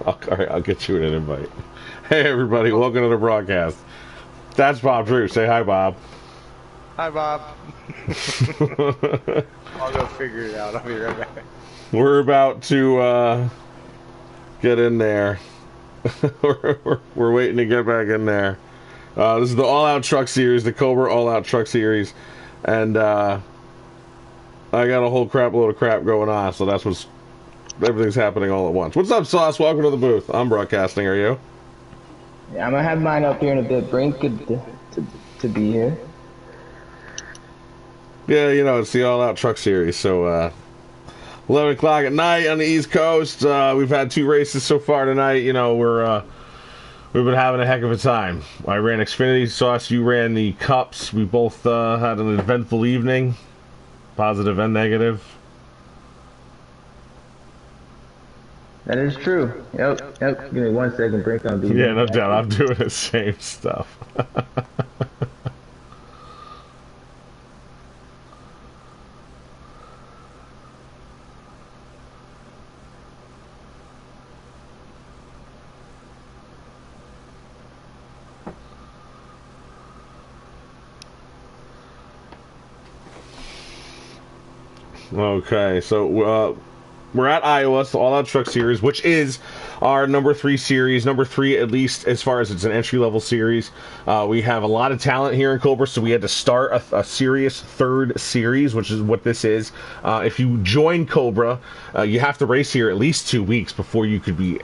All right, I'll get you an invite. Hey, everybody, welcome to the broadcast. That's Bob Drew. Say hi, Bob. Hi, Bob. I'll go figure it out. I'll be right back. We're about to get in there. we're waiting to get back in there. This is the All Out Truck Series, the Cobra All Out Truck Series, and I got a whole crap load of crap going on, so everything's happening all at once. What's up, Sauce? Welcome to the booth. I'm broadcasting. Are you? Yeah, I'm gonna have mine up here in a bit. Brain's good to be here. Yeah, it's the All Out Truck Series, so 11 o'clock at night on the East Coast. We've had 2 races so far tonight. We've been having a heck of a time. I ran Xfinity, Sauce, you ran the Cups. We both had an eventful evening, positive and negative. That is true. Yep. Give me 1 second, Brain gonna be. Yeah, no doubt. I'm doing the same stuff. Okay, so we're at Iowa, the All Out Truck Series, which is our number 3 series. Number 3, at least as far as it's an entry-level series. We have a lot of talent here in Cobra, so we had to start a serious 3rd series, which is what this is. If you join Cobra, you have to race here at least 2 weeks before you could be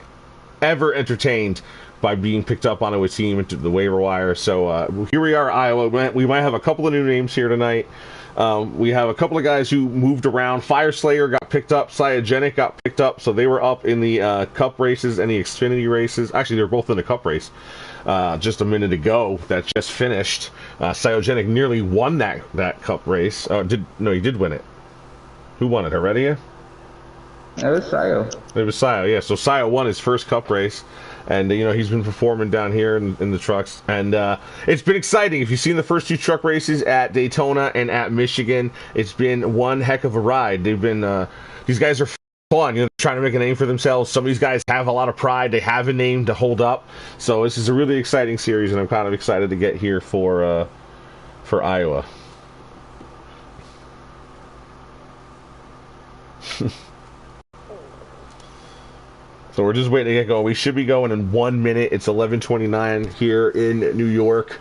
ever entertained by being picked up onto a team into the waiver wire. So here we are, Iowa. We might have a couple of new names here tonight. We have a couple of guys who moved around. Fire Slayer got picked up. Cyogenic got picked up. So they were up in the Cup races and the Xfinity races. Actually, they were both in the Cup race just a minute ago. That just finished. Cyogenic nearly won that Cup race. He did win it. Who won it? Heredia? That was Sayo. It was Sayo, yeah. So Sayo won his first Cup race. And, he's been performing down here in the trucks. And it's been exciting. If you've seen the first 2 truck races at Daytona and at Michigan, it's been one heck of a ride. They've been, these guys are fun, trying to make a name for themselves. Some of these guys have a lot of pride. They have a name to hold up. So this is a really exciting series, and I'm kind of excited to get here for Iowa. So we're just waiting to get going. We should be going in 1 minute. It's 11:29 here in New York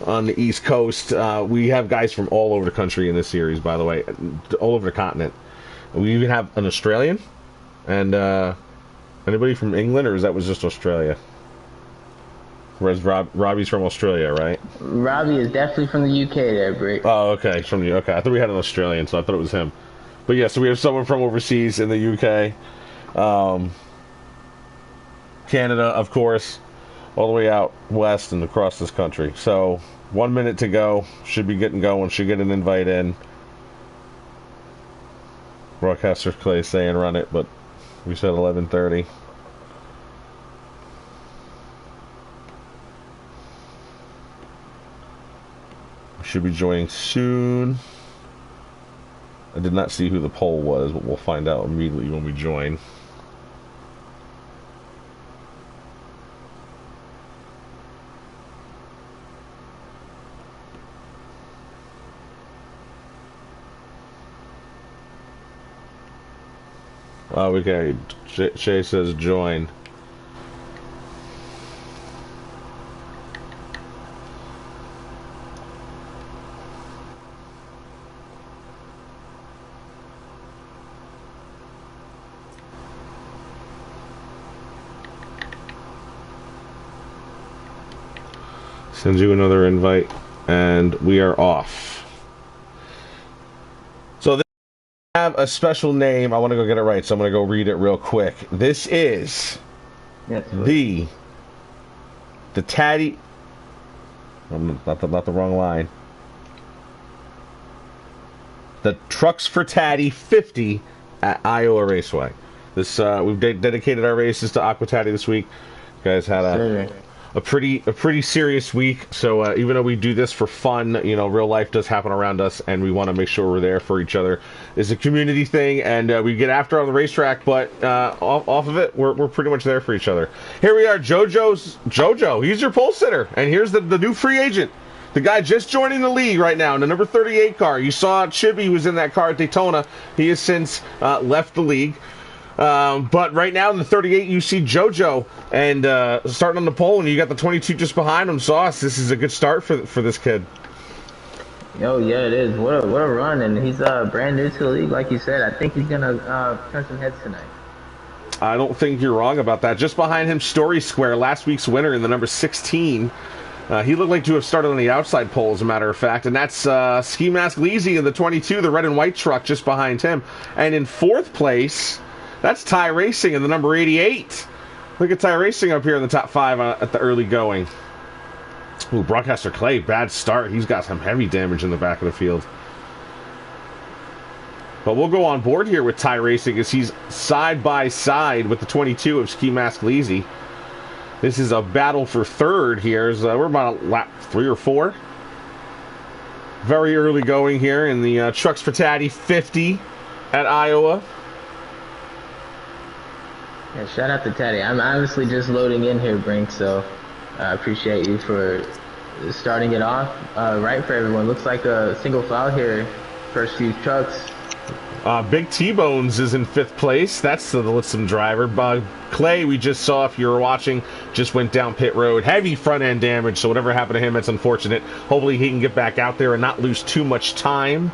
on the East Coast. We have guys from all over the country in this series, by the way, all over the continent. We even have an Australian, and anybody from England, or was just Australia? Whereas Robbie's from Australia, right? Robbie is definitely from the UK there, Brick. Oh, okay, okay. I thought we had an Australian, so I thought it was him. But yeah, so we have someone from overseas in the UK. Canada, of course, all the way out west and across this country. So 1 minute to go. Should be getting going. Should get an invite in. Broadcaster Clay saying run it, but we said 11:30. Should be joining soon. I did not see who the poll was, but we'll find out immediately when we join. Okay, Shay says join. Send you another invite, and we are off. So have a special name. I want to go get it right, so I'm going to go read it real quick. This is the Taddy. Not the wrong line. The Trucks for Taddy 50 at Iowa Raceway. This we've dedicated our races to Aqua Taddy this week. You guys had a pretty serious week. So even though we do this for fun, you know, real life does happen around us, and we want to make sure we're there for each other. It's a community thing, and we get after on the racetrack, but off of it, we're pretty much there for each other. Here we are, Jojo. He's your pole sitter, and here's the new free agent. The guy just joining the league right now in the number 38 car. You saw Chibi was in that car at Daytona. He has since left the league. But right now in the 38, you see JoJo, and starting on the pole, and you got the 22 just behind him. Sauce, this is a good start for this kid. Yo, yeah, it is. What a run, and he's brand new to the league, like you said. I think he's gonna turn some heads tonight. I don't think you're wrong about that. Just behind him, Story Square, last week's winner in the number 16. He looked like to have started on the outside pole, as a matter of fact, and that's Ski Mask Leezy in the 22, the red and white truck just behind him. And in fourth place, that's Ty Racing in the number 88. Look at Ty Racing up here in the top 5 at the early going. Ooh, Broadcaster Clay, bad start. He's got some heavy damage in the back of the field. But we'll go on board here with Ty Racing as he's side by side with the 22 of Ski Mask Leezy. This is a battle for third here. We're about a lap 3 or 4. Very early going here in the Trucks for Tatty 50 at Iowa. Yeah, shout out to Teddy. I'm honestly just loading in here, Brink, so I appreciate you for starting it off right for everyone. Looks like a single file here, first few trucks. Big T-Bones is in 5th place. That's the Litson driver. Clay, we just saw, if you were watching, just went down pit road. Heavy front-end damage, so whatever happened to him, it's unfortunate. Hopefully he can get back out there and not lose too much time.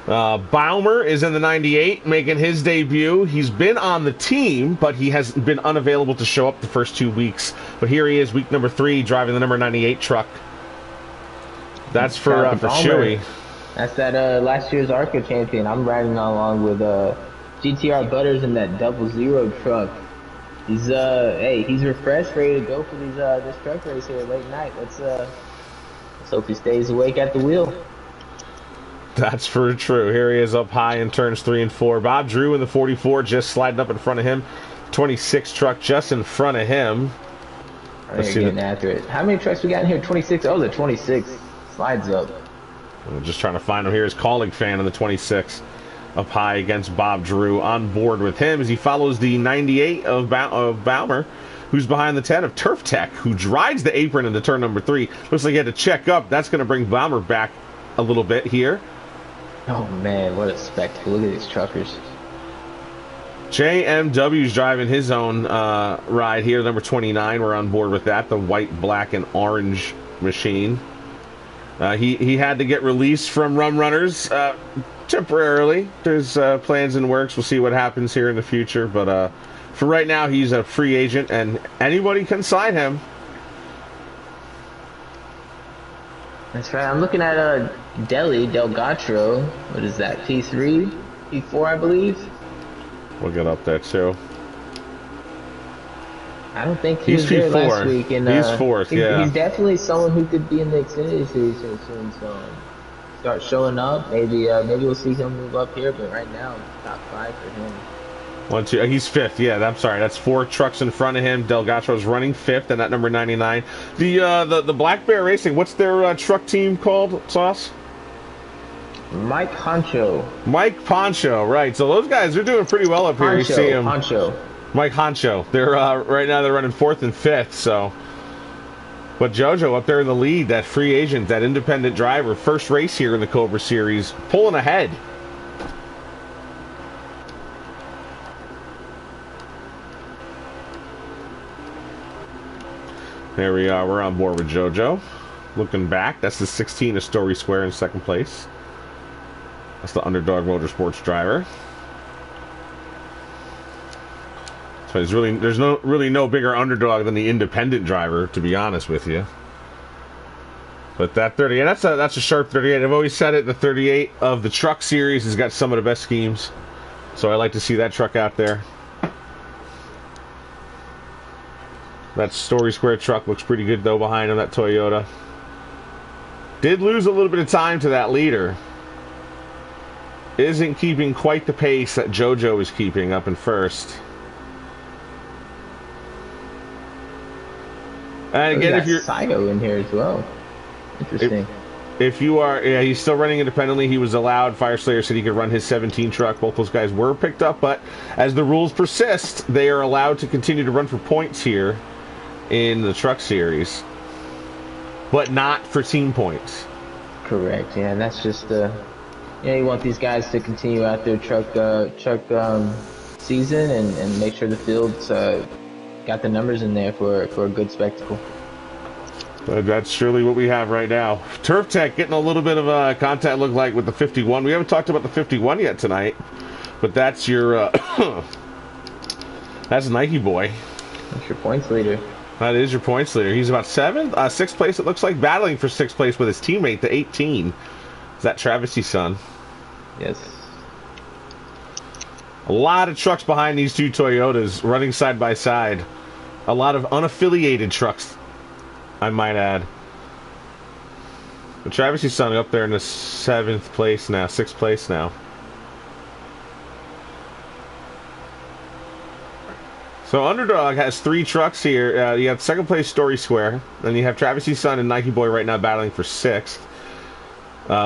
Baumer is in the 98, making his debut. He's been on the team, but he has been unavailable to show up the first 2 weeks. But here he is, week number 3, driving the number 98 truck. That's for Chewy. That's that last year's ARCA champion. I'm riding along with GTR Butters in that 00 truck. He's he's refreshed, ready to go for these this truck race here late night. Let's hope he stays awake at the wheel. That's for true. Here he is up high in turns 3 and 4. Bob Drew in the 44 just sliding up in front of him. 26 truck just in front of him. Let's see, getting after it. How many trucks we got in here? 26. Oh, the 26 slides up. I'm just trying to find him. Here's Calling Fan in the 26 up high against Bob Drew, on board with him as he follows the 98 of Baumer, who's behind the 10 of Turf Tech, who drives the apron into turn number 3. Looks like he had to check up. That's going to bring Baumer back a little bit here. Oh man, what a spectacle. Look at these truckers. JMW's driving his own ride here, number 29. We're on board with that, the white, black, and orange machine. He had to get released from Rum Runners temporarily. There's plans in works. We'll see what happens here in the future. But for right now, he's a free agent, and anybody can sign him. That's right. I'm looking at Delgado. What is that? P3? P4, I believe? We'll get up there, too. I don't think he was there last week. And, he's 4th, yeah. He's definitely someone who could be in the Xfinity Series here soon. So start showing up. Maybe we'll see him move up here. But right now, top 5 for him. 1, 2. He's 5th. Yeah, I'm sorry. That's 4 trucks in front of him. Delgado's running 5th, and that number 99. The Black Bear Racing. What's their truck team called? Sauce. Mike Honcho. Mike Poncho. Right. So those guys are doing pretty well up here. You see him. Honcho. Mike Honcho. They're right now they're running 4th and 5th. So, but JoJo up there in the lead, that free agent, that independent driver, first race here in the Cobra Series, pulling ahead. There we are. We're on board with JoJo. Looking back, that's the 16 of Story Square in 2nd place. That's the Underdog Motorsports driver. So there's really no bigger underdog than the independent driver, to be honest with you. But that 38, that's a sharp 38. I've always said it. The 38 of the Truck Series has got some of the best schemes, so I like to see that truck out there. That Story Square truck looks pretty good though behind him. That Toyota did lose a little bit of time to that leader. Isn't keeping quite the pace that JoJo is keeping up in first. And again, if you're Sayo in here as well. Interesting. If you are, yeah, he's still running independently. He was allowed. Fire Slayer said he could run his 17 truck. Both those guys were picked up, but as the rules persist, they are allowed to continue to run for points here in the truck series, but not for team points. Correct. Yeah, and that's just you want these guys to continue out their truck season and make sure the field's got the numbers in there for a good spectacle. That's surely what we have right now. Turf Tech getting a little bit of contact, look like, with the 51. We haven't talked about the 51 yet tonight, but that's your that's Nike Boy. That's your points leader. That is your points leader. He's about sixth place, it looks like, battling for sixth place with his teammate, the 18. Is that Travis's son? Yes. A lot of trucks behind these two Toyotas running side by side. A lot of unaffiliated trucks, I might add. But Travis's son up there in the sixth place now. So Underdog has 3 trucks here. You have second place Story Square. Then you have Travis's son and Nike Boy right now battling for 6th.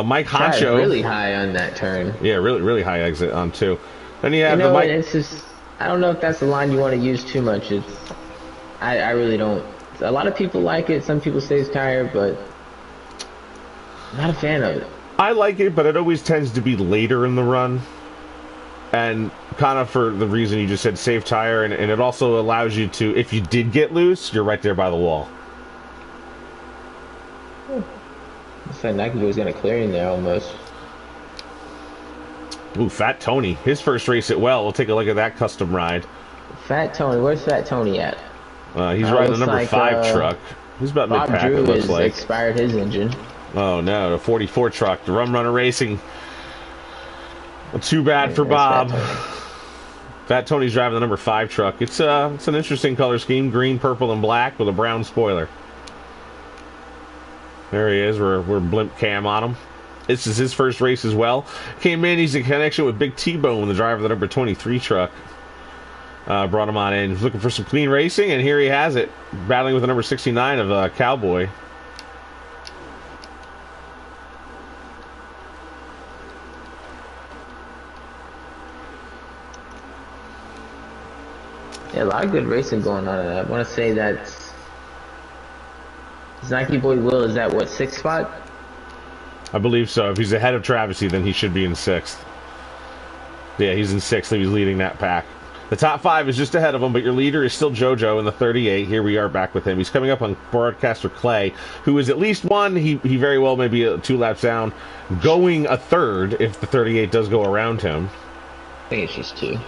Mike Honcho. Really high on that turn. Yeah, really high exit on 2. Then you have the Mike. It's just, I don't know if that's the line you want to use too much. I really don't. A lot of people like it. Some people say it's tired, but I'm not a fan of it. I like it, but it always tends to be later in the run. And kind of for the reason you just said, save tire, and it also allows you to, if you did get loose, you're right there by the wall. Looks like Nike was going to clear in there almost. Ooh, Fat Tony. His first race at well. We'll take a look at that custom ride. Fat Tony. Where's Fat Tony at? He's riding the number 5 truck. He's about mid-pack, it looks like. Expired his engine. Oh, no. The 44 truck. The Rum Runner Racing. Well, too bad for Bob. Fat Tony's driving the number 5 truck. It's an interesting color scheme. Green, purple, and black with a brown spoiler. There he is. We're blimp cam on him. This is his first race as well. Came in, he's in connection with Big T-Bone, the driver of the number 23 truck. Brought him on in. He's looking for some clean racing, and here he has it. Battling with the number 69 of Cowboy. Yeah, a lot of good racing going on. I want to say that Nike Boy Will is at what, 6th spot? I believe so. If he's ahead of Travesty, then he should be in 6th. Yeah, he's in 6th. He's leading that pack. The top 5 is just ahead of him, but your leader is still JoJo in the 38. Here we are back with him. He's coming up on broadcaster Clay, who is at least one. He very well may be 2 laps down, going a 3rd if the 38 does go around him. I think it's just 2.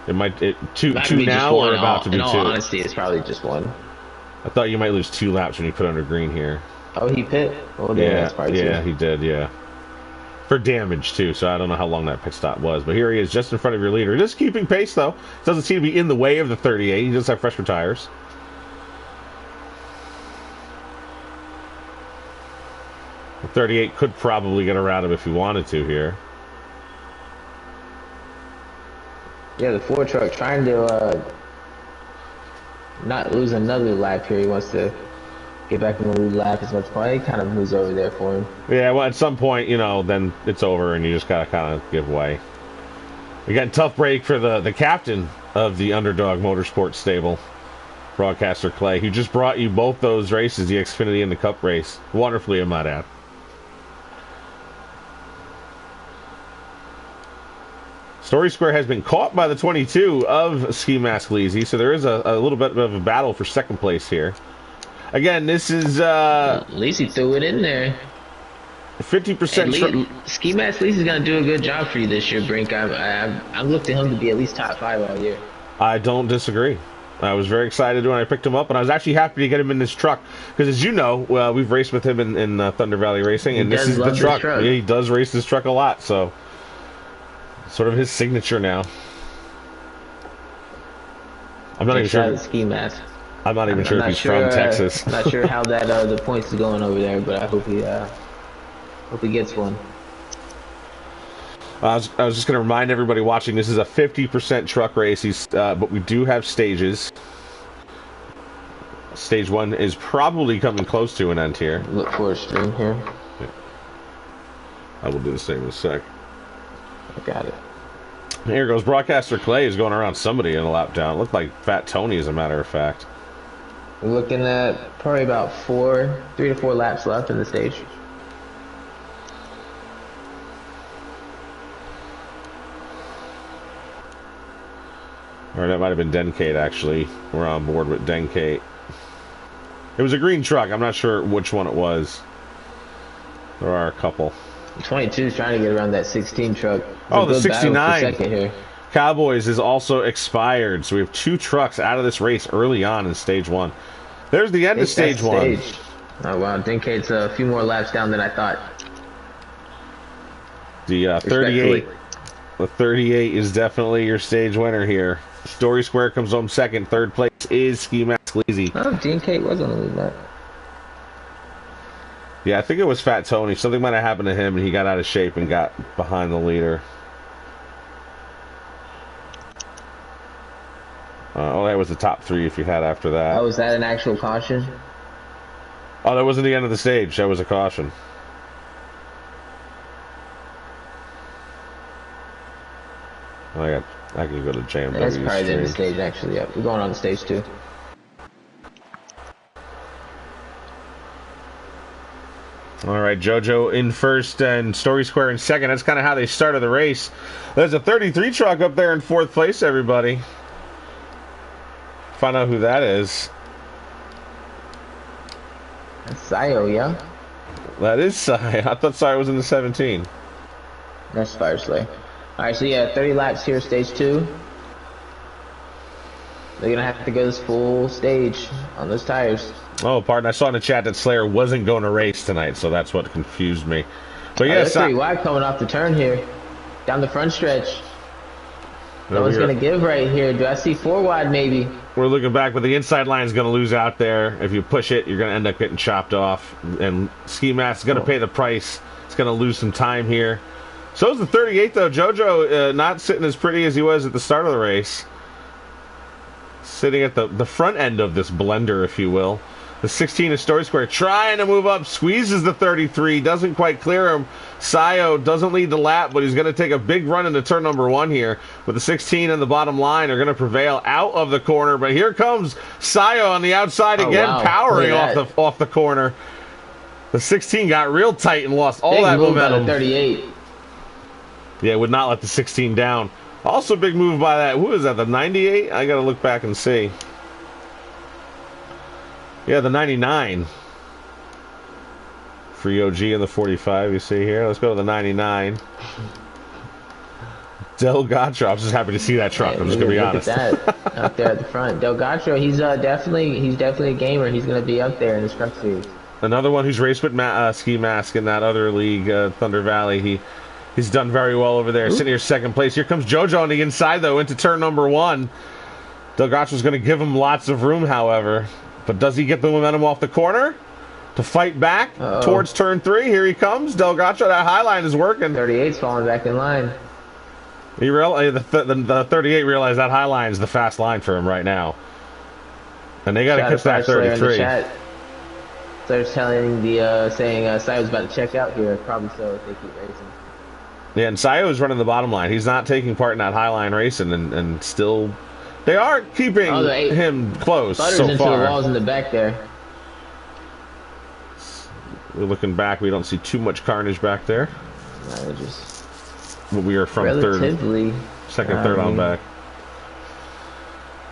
It might two now or about to be 2. In all honesty, it's probably just 1. I thought you might lose 2 laps when you put under green here. Oh, he pit? Oh, damn, yeah, that's probably yeah, 2. he did, yeah. For damage, too, so I don't know how long that pit stop was. But here he is, just in front of your leader. Just keeping pace, though. Doesn't seem to be in the way of the 38. He does have fresher tires. The 38 could probably get around him if he wanted to here. Yeah, the 4 truck trying to not lose another lap here. He wants to get back in the lead lap as much as possible. He kind of moves over there for him. Yeah, well, at some point, then it's over and you just got to kind of give way. Again, tough break for the captain of the Underdog Motorsports stable, broadcaster Clay, who just brought you both those races, the Xfinity and the Cup race. Wonderfully, I might add. Story Square has been caught by the 22 of Ski Mask Leezy, so there is a little bit of a battle for second place here. Again, this is Leezy threw it in there. 50%. Ski Mask Leezy's gonna do a good job for you this year, Brink. I'm looking to him to be at least top 5 all year. I don't disagree. I was very excited when I picked him up, and I was actually happy to get him in this truck because, as you know, we've raced with him in Thunder Valley Racing, and this is the truck. Yeah, he does race this truck a lot, so sort of his signature now. I'm not even sure. Ski Mask. I'm not even sure if he's from Texas. I'm not sure how that the points is going over there, but I hope he gets one. I was just going to remind everybody watching, this is a 50% truck race, but we do have stages. Stage 1 is probably coming close to an end here. Look for a stream here. Yeah. I will do the same in a sec. I got it. Here goes Broadcaster Clay is going around somebody in a lap down. It looked like Fat Tony, as a matter of fact. We're looking at probably about 3 to 4 laps left in the stage. Or that might have been Denkate, actually. We're on board with Denkate. It was a green truck. I'm not sure which one it was. There are a couple. 22 is trying to get around that 16 truck. Oh, the 69 second here. Cowboys is also expired. So we have 2 trucks out of this race early on in Stage 1. There's the end of Stage 1. Oh, wow. Denkate's a few more laps down than I thought. The 38. The 38 is definitely your stage winner here. Story Square comes home second. Third place is Ski Mask Lazy. Oh, Denkate was on the lead lap. Yeah, I think it was Fat Tony. Something might have happened to him, and he got out of shape and got behind the leader. That was the top 3 if you had after that. Oh, was that an actual caution? Oh, that wasn't the end of the stage. That was a caution. I can go to JMW. Yeah, that's probably the end of the stage, actually. Yep. We're going on to stage 2. All right, JoJo in first and Story Square in second. That's kind of how they started the race. There's a 33 truck up there in 4th place, everybody. Find out who that is. That's Sayo, yeah? That is Sai. I thought Sai was in the 17. That's Fire Slay. Alright, so yeah, 30 laps here, stage 2. They're gonna have to go this full stage on those tires. Oh, pardon. I saw in the chat that Slayer wasn't going to race tonight, so that's what confused me. But Yeah, yes, that's pretty wide coming off the turn here. Down the front stretch. No one's gonna give right here. Do I see 4 wide maybe? We're looking back, but the inside line is going to lose out there. If you push it, you're going to end up getting chopped off. And Ski Mask is going to pay the price. It's going to lose some time here. So is the 38, though. JoJo not sitting as pretty as he was at the start of the race. Sitting at the front end of this blender, if you will. The 16 is Story Square trying to move up, squeezes the 33, doesn't quite clear him. Sayo doesn't lead the lap, but he's going to take a big run into turn number 1 here. With the 16 in the bottom line, they're going to prevail out of the corner. But here comes Sayo on the outside again, powering off the corner. The 16 got real tight and lost all that momentum. 38. Yeah, would not let the 16 down. Also big move by that. Who is that, the 98? I got to look back and see. Yeah, the 99. Free OG in the 45, you see here. Let's go to the 99. Delgatro. I'm just happy to see that truck. I'm just going to be honest. Look at that up there at the front. Delgatro, he's definitely a gamer. He's going to be up there in this truck series. Another one who's raced with Ski Mask in that other league, Thunder Valley. He's done very well over there. Sitting here second place. Here comes JoJo on the inside, though, into turn number 1. Delgatro's going to give him lots of room, however. But does he get the momentum off the corner to fight back towards turn 3? Here he comes. Delgacho, that high line is working. 38's falling back in line. The 38 realized that high line is the fast line for him right now. And they got to catch that 33. They're telling saying Sayo's about to check out here. Probably so if they keep racing. Yeah, and Sayo is running the bottom line. He's not taking part in that high line racing and still... They are keeping him close so into far. The walls in the back there. We're looking back. We don't see too much carnage back there. No, just we are from second, third on back.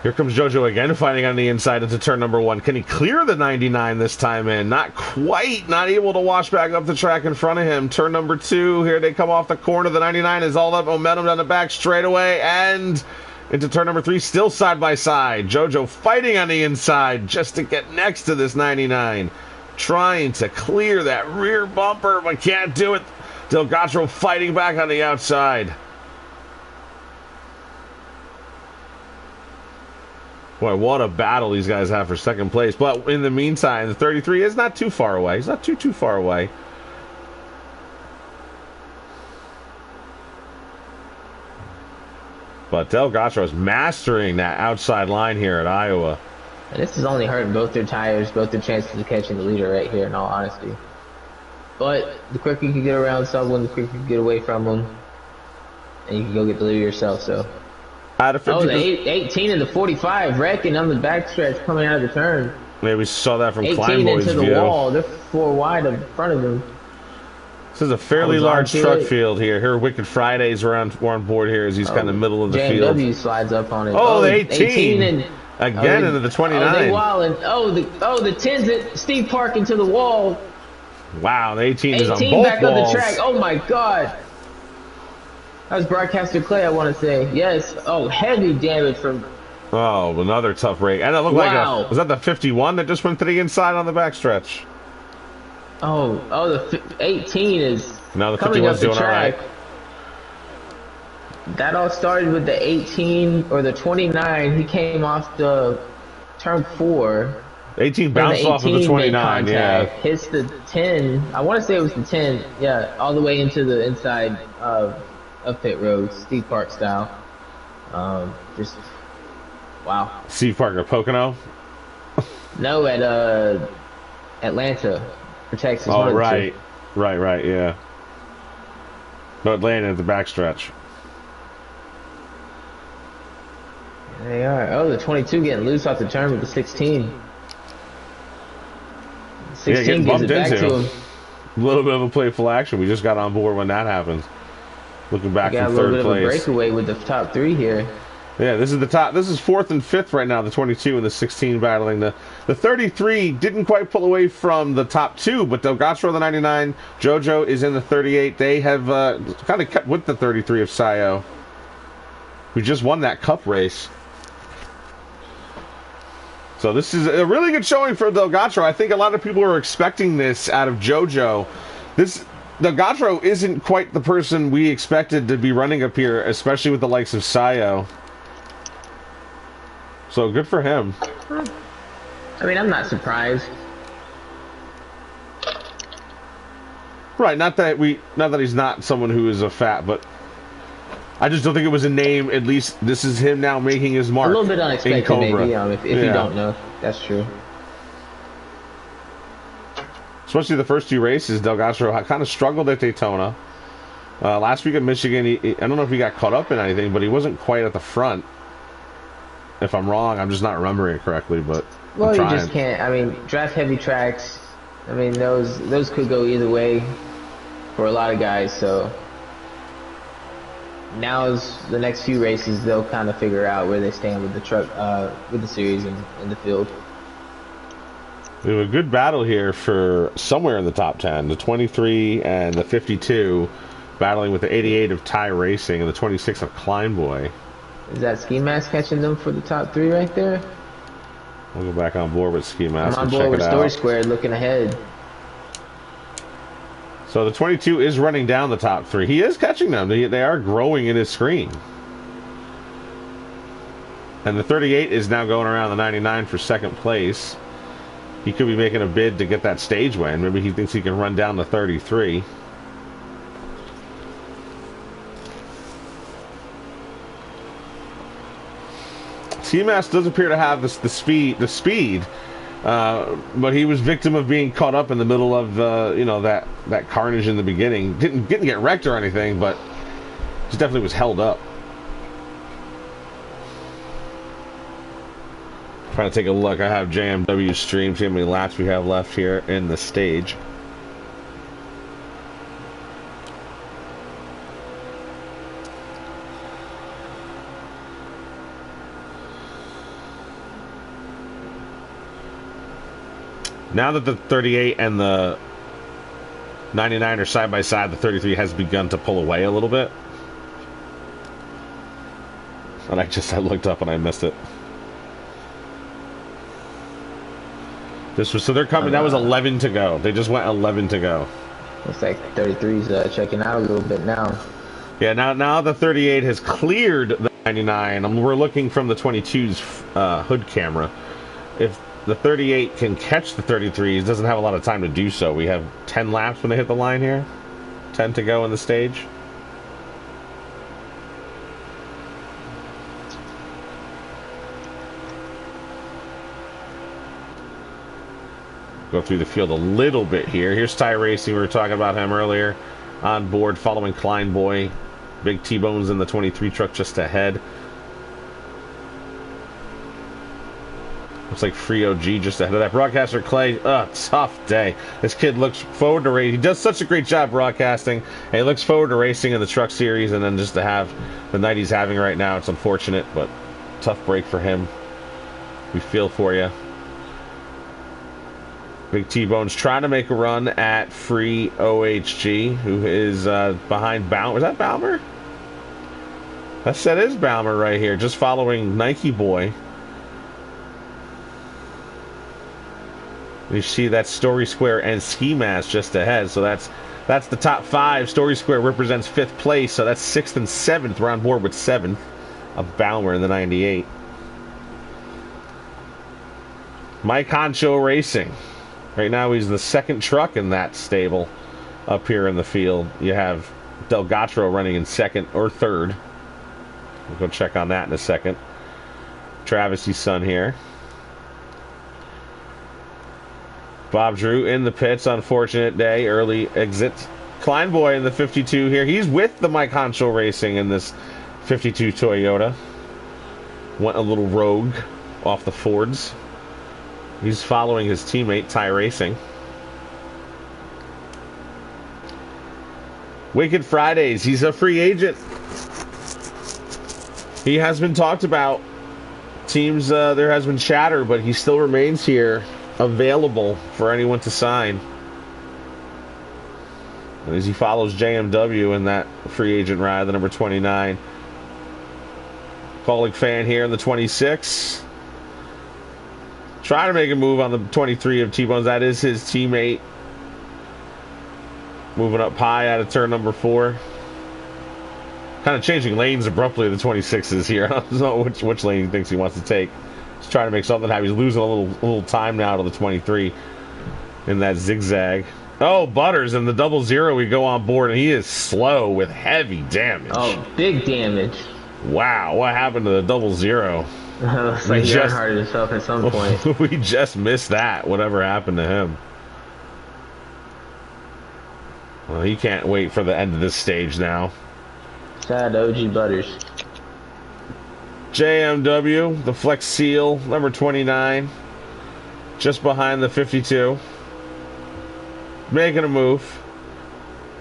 Here comes JoJo again, fighting on the inside into turn number 1. Can he clear the 99 this time in? Not quite. Not able to wash back up the track in front of him. Turn number 2. Here they come off the corner. The 99 is all that momentum down the back straightaway and... into turn number 3, still side by side. JoJo fighting on the inside just to get next to this 99. Trying to clear that rear bumper, but can't do it. Delgatro fighting back on the outside. Boy, what a battle these guys have for second place. But in the meantime, the 33 is not too far away. He's not too far away. But Delgatro is mastering that outside line here at Iowa. And this is only hurting both their tires, both their chances of catching the leader right here, in all honesty. But the quicker you can get around someone, the quicker you can get away from them, and you can go get the leader yourself. So, Out of 50, oh, the 18 and the 45 wrecking on the backstretch coming out of the turn. maybe we saw that from 18 Kleinboy's into the view. wall. They're 4 wide in front of them. This is a fairly large truck field here. Here, Wicked Fridays were on board here as he's kind of middle of the field. JMW slides up on it. Oh, the 18 and again into the 29. Oh, they wildin'. The 10's at Steve Park into the wall. Wow, the 18 is on 18 both back balls. on the track. Oh my God. That was Broadcaster Clay, I want to say. Yes. Oh, heavy damage from. Oh, another tough break. And it looked like was that the 51 that just went to the inside on the backstretch? Oh, the 18 is now the coming up 51's the doing all track. right. That all started with the 18 or the 29. He came off the turn 4. 18 bounced off of the 29, yeah. Hits the 10. I want to say it was the 10. Yeah, all the way into the inside of pit road, Steve Park style. Just wow. Steve Parker, Pocono? No, at Atlanta for Texas. Oh, right, yeah. No, Atlanta at the backstretch. There they are. Oh, the 22 getting loose off the turn with the 16. 16 gives it back to him. A little bit of a playful action. We just got on board when that happens. Looking back from third place. Got a little bit of a breakaway with the top 3 here. Yeah, this is the top. This is 4th and 5th right now. The 22 and the 16 battling. The 33 didn't quite pull away from the top 2, but Delgatro the 99, JoJo is in the 38. They have kind of kept with the 33 of Sayo, who just won that cup race. So this is a really good showing for Delgatro. I think a lot of people are expecting this out of JoJo. Delgatro isn't quite the person we expected to be running up here, especially with the likes of Sayo. So good for him. I mean, I'm not surprised. Right, not that he's not someone who is a fat, but I just don't think it was a name. At least this is him now making his mark. A little bit unexpected, in Cobra. maybe, if you don't know. That's true. Especially the first 2 races, Delgatro kind of struggled at Daytona. Last week at Michigan, I don't know if he got caught up in anything, but he wasn't quite at the front. If I'm wrong, I'm just not remembering it correctly, but well, you just can't. I mean, draft heavy tracks. I mean, those could go either way for a lot of guys. So now's the next few races, they'll kind of figure out where they stand with the truck, with the series and in the field. We have a good battle here for somewhere in the top 10. The 23 and the 52 battling with the 88 of Ty Racing and the 26 of Kleinboy. Is that Ski Mask catching them for the top 3 right there? We'll go back on board with Ski Mask. I'm on board with Story Squared looking ahead. So the 22 is running down the top 3. He is catching them. They are growing in his screen. And the 38 is now going around the 99 for 2nd place. He could be making a bid to get that stage win. Maybe he thinks he can run down the 33. C-Mass does appear to have the speed, but he was victim of being caught up in the middle of that carnage in the beginning. Didn't get wrecked or anything, but just definitely was held up. Trying to take a look. I have JMW stream. See how many laps we have left here in the stage. Now that the 38 and the 99 are side by side, the 33 has begun to pull away a little bit. And I looked up and I missed it. So they're coming. That was 11 to go. They just went 11 to go. Looks like 33's checking out a little bit now. Yeah, now the 38 has cleared the 99. We're looking from the 22's hood camera. If the 38 can catch the 33, it doesn't have a lot of time to do so. We have 10 laps when they hit the line here. 10 to go in the stage. Go through the field a little bit here. Here's Ty Racing. We were talking about him earlier. On board, following Klein Boy. Big T-Bones in the 23 truck just ahead. Looks like Free OG just ahead of that. Broadcaster Clay, tough day. This kid looks forward to racing. He does such a great job broadcasting. And he looks forward to racing in the truck series, and then just to have the night he's having right now, it's unfortunate, but tough break for him. We feel for you. Big T-Bone's trying to make a run at Free OHG, who is behind Balmer. Was that Balmer? That is Balmer right here, just following Nike Boy. You see that Story Square and Ski Mask just ahead, so that's the top 5. Story Square represents 5th place, so that's 6th and 7th. We're on board with 7th of Balmer in the 98. Mike Honcho Racing. Right now he's the 2nd truck in that stable up here in the field. You have Delgatro running in 2nd or 3rd. We'll go check on that in a second. Travis's son here. Bob Drew in the pits, unfortunate day, early exit. Klein Boy in the 52 here. He's with the Mike Honcho Racing in this 52 Toyota. Went a little rogue off the Fords. He's following his teammate, Ty Racing. Wicked Fridays. He's a free agent. He has been talked about. Teams, there has been chatter, but he still remains here, available for anyone to sign. And as he follows JMW in that free agent ride, the number 29. Paulik fan here in the 26. Trying to make a move on the 23 of T-Bones. That is his teammate. Moving up high out of turn number 4. Kind of changing lanes abruptly, the 26s here. I don't know which lane he thinks he wants to take. He's trying to make something happen. He's losing a little time now to the 23 in that zigzag. Oh, Butters in the 00. We go on board, and he is slow with heavy damage. Oh, big damage. Wow, what happened to the 00? Looks like he hurted himself at some point. We just missed that, whatever happened to him. Well, he can't wait for the end of this stage now. Shout out to OG Butters. JMW, the Flex Seal, number 29. Just behind the 52. Making a move.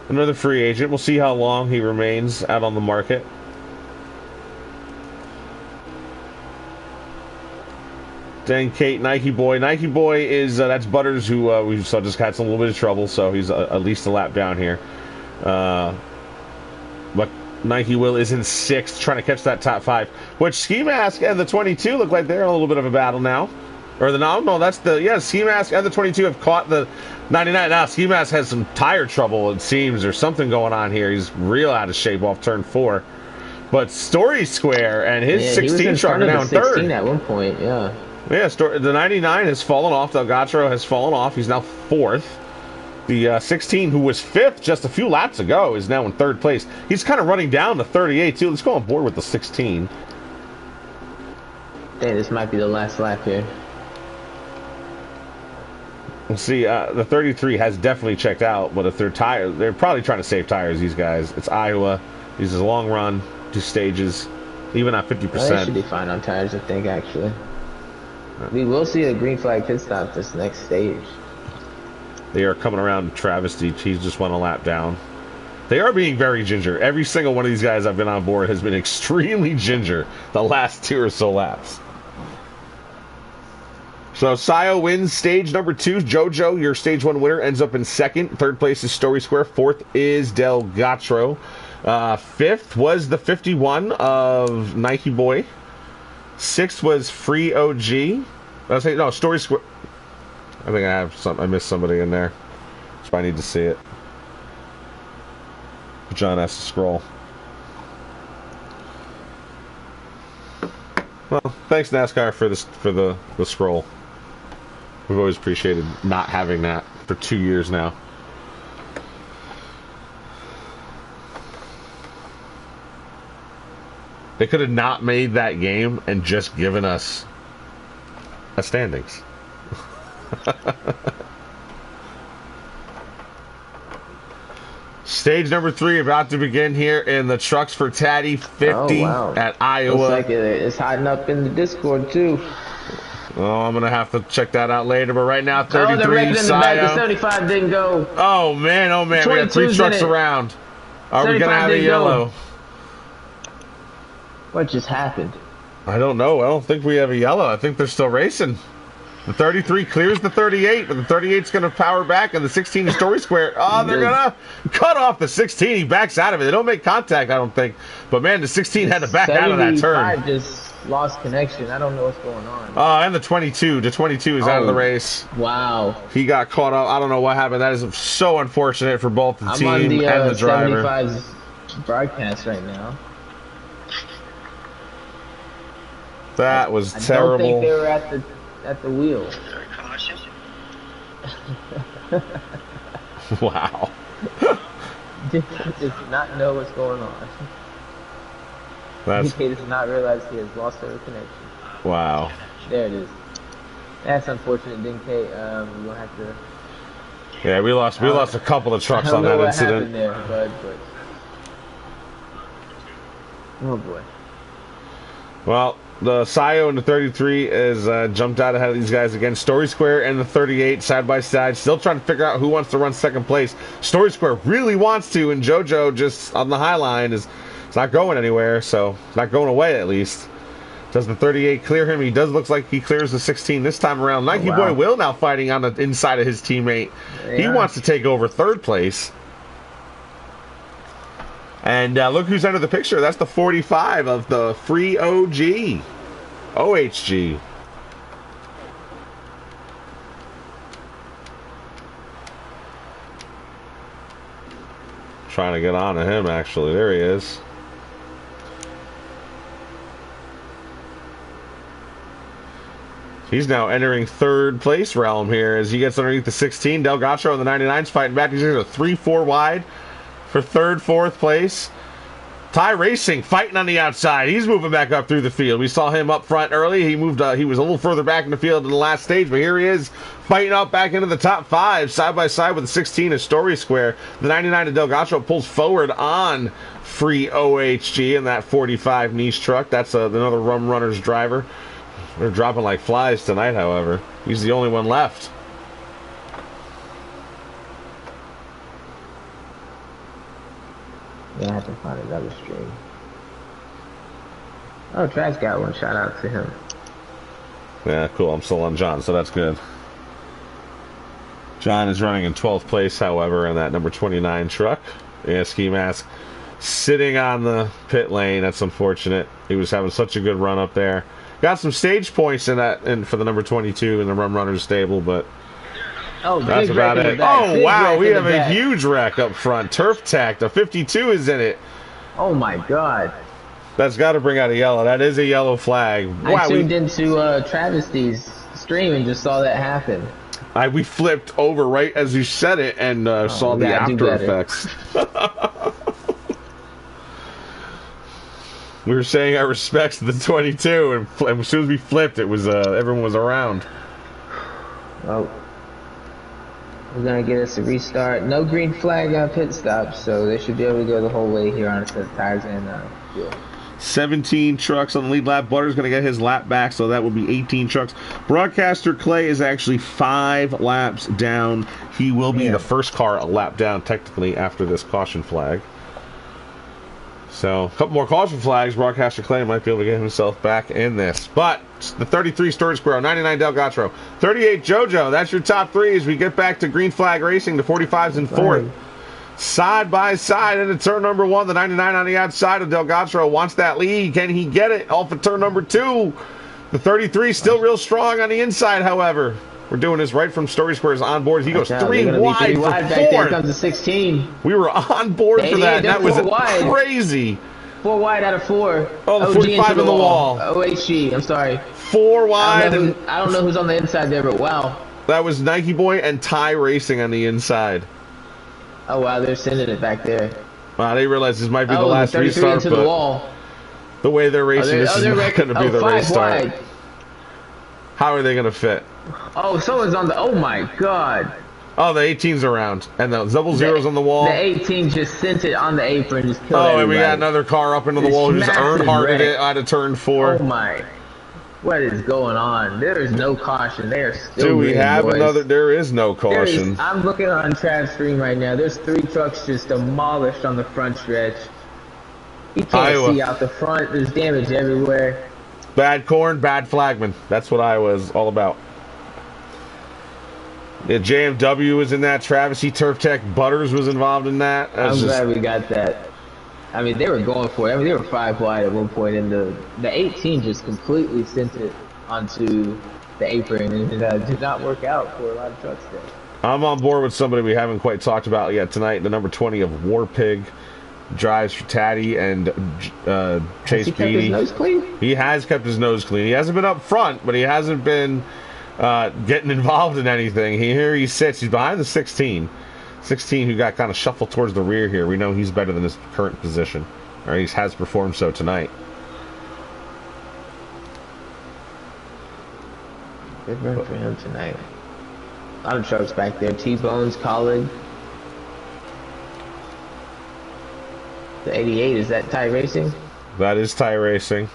Another free agent. We'll see how long he remains out on the market. Then Kate, Nike Boy. Nike Boy is, that's Butters, who we saw just had some little bit of trouble, so he's at least a lap down here. But Nike Will is in 6th, trying to catch that top 5. Which Ski Mask and the 22 look like they're in a little bit of a battle now. Or no, that's Ski Mask and the 22 have caught the 99. Now, Ski Mask has some tire trouble, it seems. There's something going on here. He's real out of shape off turn 4. But Story Square and his 16 truck are now in 3rd. 16 at one point, yeah. Yeah, the 99 has fallen off. Delgatro has fallen off. He's now 4th. The 16, who was 5th just a few laps ago, is now in 3rd place. He's kind of running down to 38, too. Let's go on board with the 16. Dang, this might be the last lap here. We'll see. The 33 has definitely checked out, but if they're probably trying to save tires, these guys. It's Iowa. This is a long run, 2 stages, even at 50%. Well, they should be fine on tires, I think, actually. We will see a green flag pit stop this next stage. They are coming around Travesty. He's just went a lap down. They are being very ginger. Every single one of these guys I've been on board has been extremely ginger the last 2 or so laps. So Sayo wins stage number 2. Jojo, your stage 1 winner, ends up in 2nd. 3rd place is Story Square. 4th is Delgatro. 5th was the 51 of Nike Boy. 6th was Free OG. Story Square. I think I missed somebody in there. So I need to see it. John has to scroll. Well, thanks NASCAR for the scroll. We've always appreciated not having that for 2 years now. They could have not made that game and just given us a standings. Stage number 3 about to begin here in the Trucks for Tatty 50 at Iowa. Looks like it's hotting up in the Discord too. Oh, I'm gonna have to check that out later. But right now, 33. Oh, they're wrecking in the back. The 75 didn't go. Oh man, oh man, we got 3 trucks around. Are we gonna have a yellow? What just happened? I don't know. I don't think we have a yellow. I think they're still racing. The 33 clears the 38, but the 38's going to power back, and the 16 is Story Square. Oh, they're going to cut off the 16. He backs out of it. They don't make contact, I don't think. But, man, the 16 had to back out of that turn. Just lost connection. I don't know what's going on. Oh, and the 22. The 22 is out of the race. Wow. He got caught up. I don't know what happened. That is so unfortunate for both the team and the driver. 75's broadcast right now. That was terrible. I don't think they were at the wheel. Wow. Does not know what's going on. He does not realize he has lost every connection. Wow. There it is. That's unfortunate, Dinky. We'll have to. Yeah, we lost a couple of trucks on that incident. There, but oh boy. Well, the Sayo and the 33 is jumped out ahead of these guys again. Story Square and the 38 side by side, still trying to figure out who wants to run second place. Story Square really wants to, and JoJo just on the high line it's not going anywhere, so it's not going away at least. Does the 38 clear him? He does look like he clears the 16 this time around. Nike Boy Will now fighting on the inside of his teammate. He wants to take over third place. And look who's under the picture. That's the 45 of the free OG. OHG. Trying to get on to him, actually. There he is. He's now entering third place realm here as he gets underneath the 16. Delgacho and the 99's fighting back. He's a 3-4 wide for third, fourth place. Ty Racing fighting on the outside. He's moving back up through the field. We saw him up front early. He moved. He was a little further back in the field in the last stage, but here he is fighting up back into the top 5, side by side with the 16 of Story Square. The 99 of Delgacho pulls forward on free OHG in that 45 niche truck. That's another Rum Runners driver. They're dropping like flies tonight, however. He's the only one left. Yeah, I have to find another stream. Oh, Trash got one. Shout out to him. Yeah, cool. I'm still on John, so that's good. John is running in 12th place, however, in that number 29 truck. Yeah, Ski Mask sitting on the pit lane. That's unfortunate. He was having such a good run up there. Got some stage points in that, and for the number 22 in the Rum Runners stable, but that's about it. Oh, wow, we have a huge wreck up front. Turf Tack, the 52 is in it. Oh, my God. That's got to bring out a yellow. That is a yellow flag. Wow, I tuned into Travesty's stream and just saw that happen. We flipped over right as you said it and saw the after effects. We were saying our respects to the 22, and as soon as we flipped, it was everyone was around. Oh, we're gonna get us a restart. No green flag on pit stop, so they should be able to go the whole way here on the tires and fuel. 17 trucks on the lead lap. Butter's going to get his lap back, so that will be 18 trucks. Broadcaster Clay is actually 5 laps down. He will be the first car a lap down, technically, after this caution flag. So, a couple more caution flags. Broadcaster Clay might be able to get himself back in this. But, the 33 Story Square, 99 Delgacho, 38 JoJo. That's your top 3 as we get back to green flag racing. The 45's in 4th. Side by side into turn number 1. The 99 on the outside of Delgacho wants that lead. Can he get it? Off of turn number 2. The 33 still real strong on the inside, however. We're doing this right from Story Square's on board. He goes 3 wide for 4th. There comes the 16. We were on board for that. That was crazy. 4 wide out of 4. Oh, the 45 in the wall. OHG, I'm sorry. 4 wide. I don't know who's on the inside there, but wow. That was Nike Boy and Ty Racing on the inside. Oh, wow, they're sending it back there. Wow, they realize this might be the last restart, but the wall. The way they're racing, this is not going to be the restart. Wide. How are they going to fit? Oh, someone's on the. Oh my God. Oh, the 18's around, and the double zeros on the wall. The 18 just sent it on the apron, just killed Oh, everybody. and we got another car up into the This wall who's massive Earnharted it wreck. out of turn 4. Oh my. What is going on? There is no caution. They are still Do we green, have boys. another? There is no caution. I'm looking on Trav's screen right now. There's 3 trucks just demolished on the front stretch. You can't Iowa. see out the front. There's damage everywhere. Bad corn, bad flagman. That's what Iowa is all about. Yeah, JMW was in that. Travis E. Turf Tech Butters was involved in that. I'm glad we got that. I mean, they were going for it. I mean, they were 5 wide at one point, and the 18 just completely sent it onto the apron, and it did not work out for a lot of trucks there. I'm on board with somebody we haven't quite talked about yet tonight. The number 20 of War Pig drives for Taddy and Chase Has he kept his nose clean? He has kept his nose clean. He hasn't been up front, but he hasn't been getting involved in anything. Here he sits. He's behind the 16. 16 who got kind of shuffled towards the rear here. We know he's better than his current position. Or he has performed so tonight. Good run for him tonight. A lot of trucks back there. T-Bones, Colleague. The 88, is that Ty Racing? That is Ty Racing.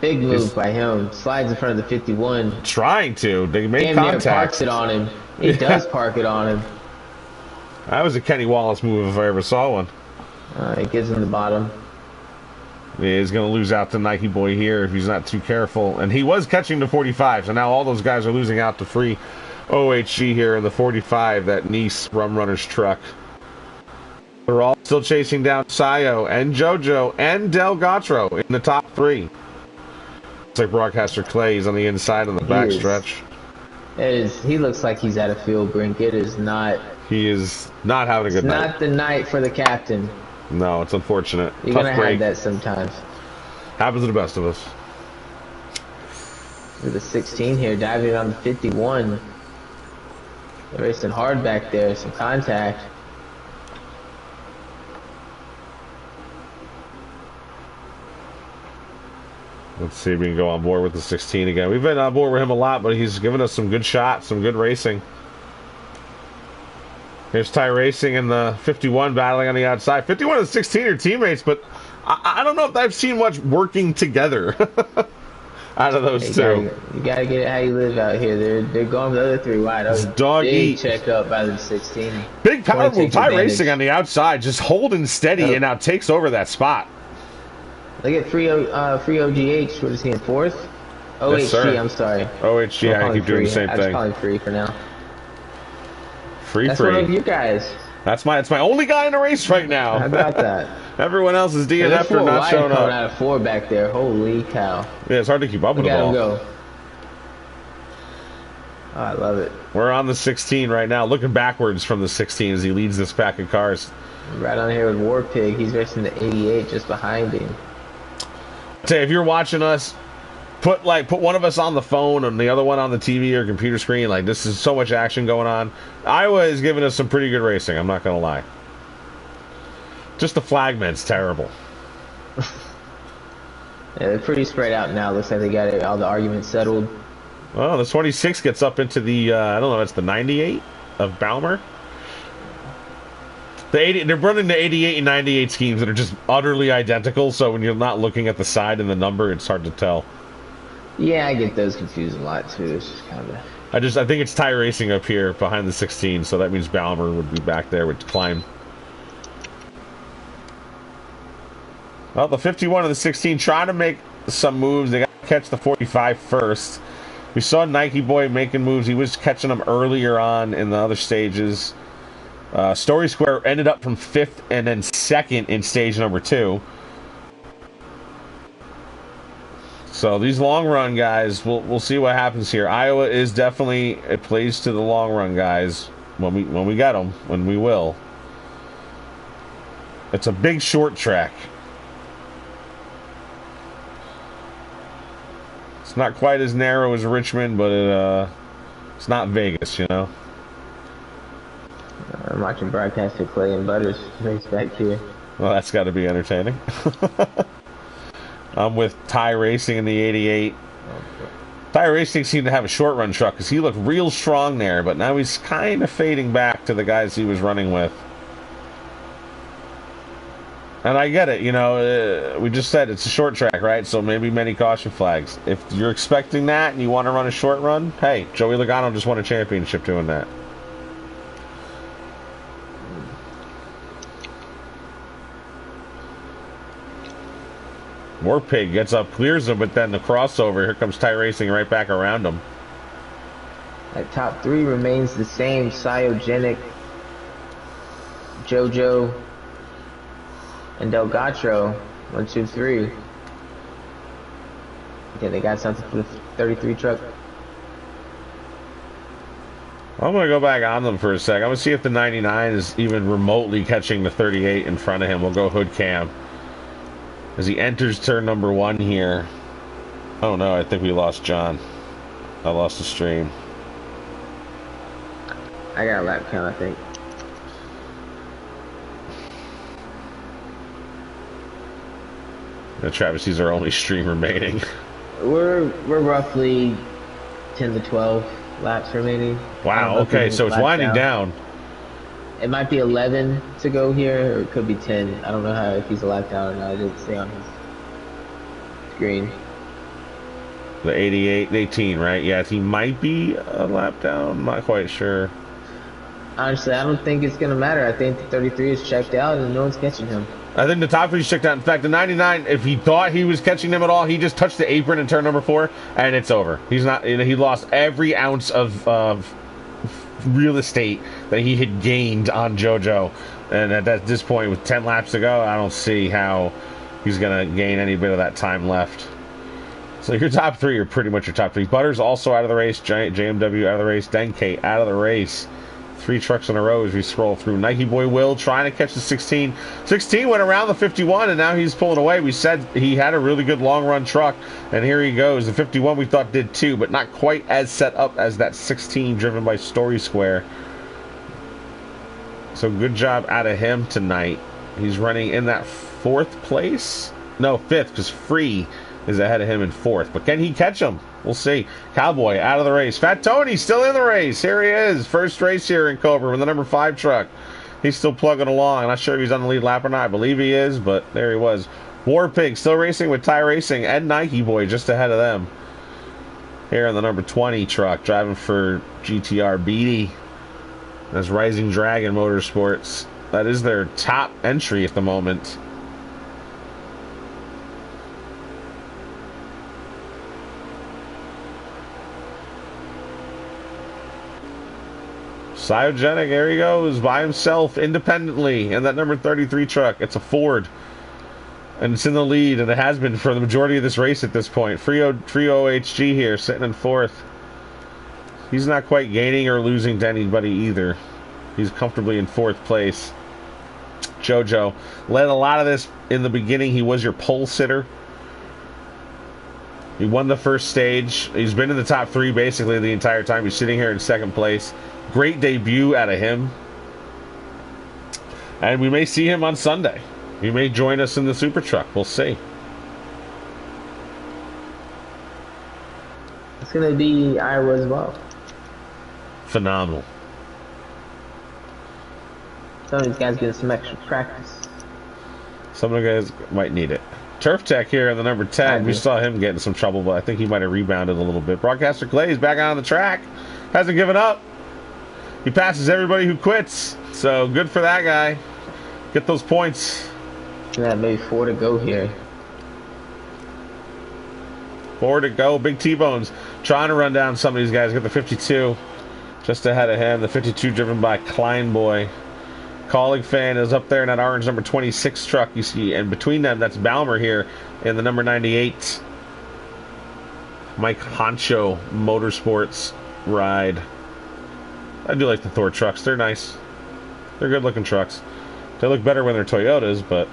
Big move by him. Slides in front of the 51. Trying to. They made Damn contact. near parks it on him. He does park it on him. That was a Kenny Wallace move if I ever saw one. It gets in the bottom. Yeah, he's going to lose out to Nike Boy here if he's not too careful. And he was catching the 45, so now all those guys are losing out to free OHG here in the 45, that Nice Rum Runners truck. They're all still chasing down Sayo and JoJo and Del Gatro in the top 3. It's like broadcaster Clay. He's on the inside on the backstretch. He looks like he's at a field brink. It is not. He is not having a good night. Not the night for the captain. No, it's unfortunate. You're Tough gonna break. have that sometimes. Happens to the best of us. With the 16 here, diving on the 51. They're racing hard back there. Some contact. Let's see if we can go on board with the 16 again. We've been on board with him a lot, but he's given us some good shots, some good racing. Here's Ty Racing and the 51 battling on the outside. 51 and 16 are teammates, but I don't know if I've seen much working together out of those two. You gotta get it how you live out here. They're going the other 3 wide. That was dog big eat. check up by the 16. Big power move. Ty Racing on the outside, just holding steady and now takes over that spot. Look at free OGH. What is he in 4th? OHG, I'm sorry. OHG, I keep doing the same I'm thing. just calling free for now. That's one of you guys. That's my only guy in the race right now. How about that? Everyone else is DNF for not showing up. Out of 4 back there. Holy cow. Yeah, it's hard to keep up with the ball. Go. Oh, I love it. We're on the 16 right now, looking backwards from the 16 as he leads this pack of cars. Right on here with War Pig. He's racing the 88 just behind him. Say, if you're watching us, put one of us on the phone and the other one on the TV or computer screen. Like, this is so much action going on. Iowa is giving us some pretty good racing, I'm not going to lie. Just the flagman's terrible. Yeah, they're pretty spread out now. Looks like they got all the arguments settled. Well, the 26 gets up into the, I don't know, it's the 98 of Balmer. The 80, they're running the 88 and 98 schemes that are just utterly identical, so when you're not looking at the side and the number, it's hard to tell. Yeah, I get those confused a lot too. It's just kind of. I think it's Ty Racing up here behind the 16, so that means Balmer would be back there with Climb. Well, the 51 and the 16 trying to make some moves. They got to catch the 45 first. We saw Nike Boy making moves. He was catching them earlier on in the other stages. Story Square ended up from 5th and then 2nd in stage number 2. So these long run guys, we'll see what happens here. Iowa is definitely, it plays to the long run guys when we get them, when we will. It's a big short track. It's not quite as narrow as Richmond, but it's not Vegas, you know. I'm watching broadcaster Clay and Butters race back here. Well, that's got to be entertaining. I'm with Ty Racing in the 88. Tire Racing seemed to have a short run truck because he looked real strong there, but now he's kind of fading back to the guys he was running with. And I get it, you know, we just said it's a short track, right? So maybe many caution flags. If you're expecting that and you want to run a short run, hey, Joey Logano just won a championship doing that. Warpig gets up, clears him, but then the crossover, here comes Tire Racing right back around him. That top three remains the same. Cyogenic, JoJo, and Delgatro. 1, 2, 3. Okay, they got something for the 33 truck. I'm going to go back on them for a sec. I'm going to see if the 99 is even remotely catching the 38 in front of him. We'll go hood cam. As he enters turn number 1 here. Oh no, I think we lost John. I lost the stream. I got a lap count, I think. Travis, he's our only stream remaining. We're roughly 10 to 12 laps remaining. Wow, okay, so it's winding down. It might be 11 to go here, or it could be 10. I don't know if he's a lap down or not. I didn't see on his screen. The 88, 18, right? Yeah, he might be a lap down. I'm not quite sure. Honestly, I don't think it's going to matter. I think the 33 is checked out and no one's catching him. I think the top 3's checked out. In fact, the 99, if he thought he was catching them at all, he just touched the apron in turn number 4, and it's over. He's not. He lost every ounce of real estate that he had gained on JoJo, and at this point with 10 laps to go, I don't see how he's gonna gain any bit of that time left. So your top 3 are pretty much your top 3. Butters also out of the race, JMW out of the race, Denke out of the race. 3 trucks in a row as we scroll through. Nike Boy Will trying to catch the 16. 16 went around the 51, and now he's pulling away. We said he had a really good long-run truck, and here he goes. The 51 we thought did too, but not quite as set up as that 16 driven by Story Square. So good job out of him tonight. He's running in that 4th place? No, 5th, because Free is ahead of him in 4th. But can he catch him? We'll see. Cowboy out of the race. Fat Tony still in the race. Here he is. First race here in Cobra with the number 5 truck. He's still plugging along. I'm not sure if he's on the lead lap or not. I believe he is, but there he was. Warpig still racing with Tire Racing and Nike Boy just ahead of them. Here on the number 20 truck, driving for GTR Beatty. That's Rising Dragon Motorsports. That is their top entry at the moment. Cyogenic, there he goes, by himself, independently, in that number 33 truck. It's a Ford, and it's in the lead, and it has been for the majority of this race at this point. Trio HG here, sitting in 4th. He's not quite gaining or losing to anybody either. He's comfortably in 4th place. JoJo led a lot of this in the beginning. He was your pole sitter. He won the first stage. He's been in the top 3 basically the entire time. He's sitting here in 2nd place. Great debut out of him. And we may see him on Sunday. He may join us in the Super Truck. We'll see. It's going to be Iowa as well. Phenomenal. Some of these guys getting some extra practice. Some of the guys might need it. Turf Tech here in the number 10. We saw him get in some trouble, but I think he might have rebounded a little bit. Broadcaster Clay is back on the track. Hasn't given up. He passes everybody who quits. So good for that guy. Get those points. Yeah, maybe 4 to go here. 4 to go. Big T-Bones trying to run down some of these guys. Got the 52 just ahead of him. The 52 driven by Kleinboy. Calling Fan is up there in that orange number 26 truck you see. And between them, that's Balmer here in the number 98. Mike Honcho Motorsports ride. I do like the Thor trucks. They're nice. They're good looking trucks. They look better when they're Toyotas, but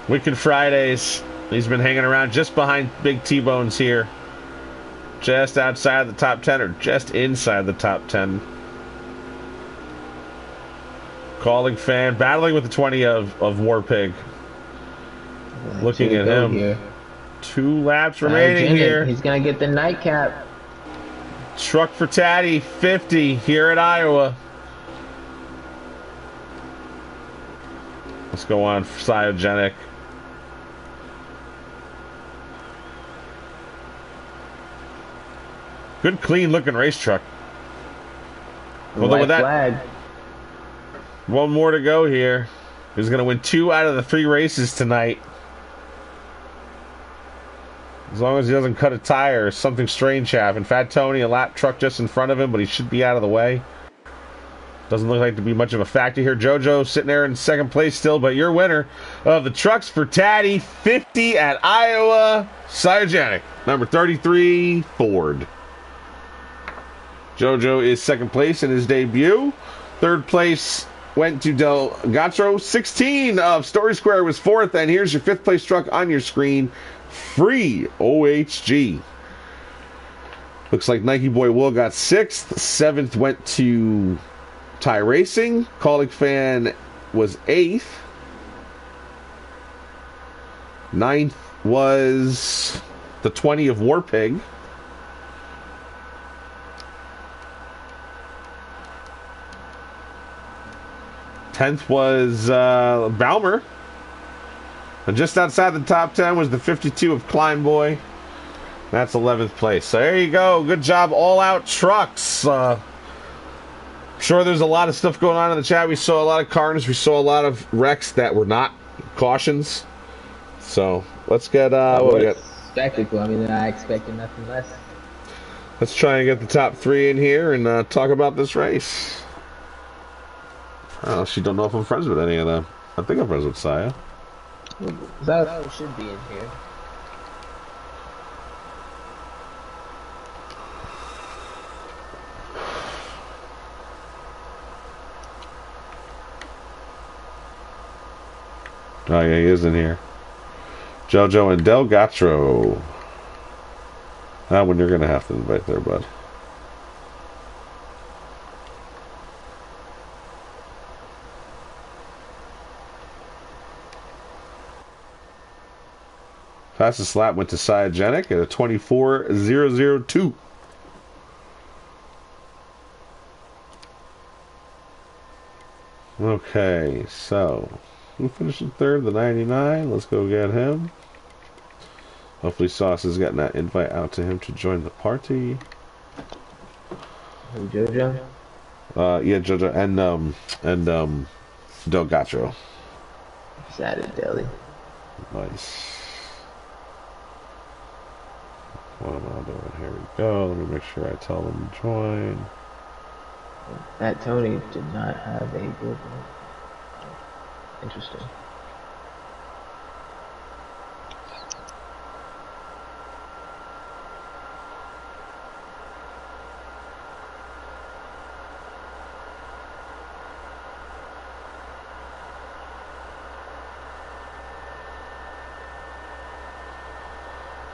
Wicked Fridays. He's been hanging around just behind Big T-Bones here. Just outside the top 10 or just inside the top 10. Calling Fan battling with the 20 of Warpig. Looking at him. Here. 2 laps remaining here. He's gonna get the nightcap. Truck for Taddy, 50 here at Iowa. Let's go on for Cyogenic. Good, clean looking race truck. Although with that, flag. one more to go here. He's going to win 2 out of the 3 races tonight. As long as he doesn't cut a tire or something strange happen. Fat Tony, a lap truck just in front of him, but he should be out of the way. Doesn't look like to be much of a factor here. JoJo sitting there in 2nd place still, but your winner of the Trucks for Taddy 50 at Iowa, Cyogenic, number 33, Ford. JoJo is 2nd place in his debut. 3rd place went to Del Gatro. 16 of Story Square was 4th, and here's your 5th place truck on your screen. Free OHG. Looks like Nike Boy Will got 6th. 7th went to Ty Racing. Colic Fan was 8th. 9th was the 20 of Warpig. Tenth was Balmer. And just outside the top 10 was the 52 of Klein Boy. That's 11th place. So there you go. Good job, All Out Trucks. Sure, there's a lot of stuff going on in the chat. We saw a lot of carnage. We saw a lot of wrecks that were not cautions. So let's get what we got. Spectacle. I mean, I expected nothing less. Let's try and get the top 3 in here and talk about this race. I actually don't know if I'm friends with any of them. I think I'm friends with Saya. That should be in here. Oh yeah, he is in here. JoJo and Del Gatro. That one you're gonna have to invite there, bud. Fastest lap went to Cyogenic at a 24.002. Okay, so who finished in 3rd? The 99. Let's go get him. Hopefully Sauce has gotten that invite out to him to join the party. JoJo? Yeah, JoJo and Del Gatro. Saturday Deli. Nice. What am I doing? Here we go. Let me make sure I tell them to join. That Tony did not have a good one. Interesting.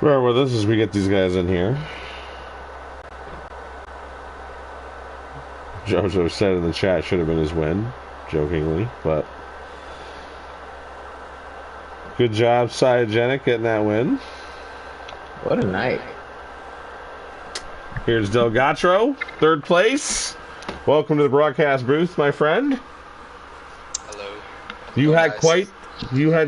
Bear with us as we get these guys in here. JoJo said in the chat should have been his win, jokingly, but good job, Cyogenic, getting that win. What a night. Here's Del Gatro, 3rd place. Welcome to the broadcast booth, my friend. Hello. You had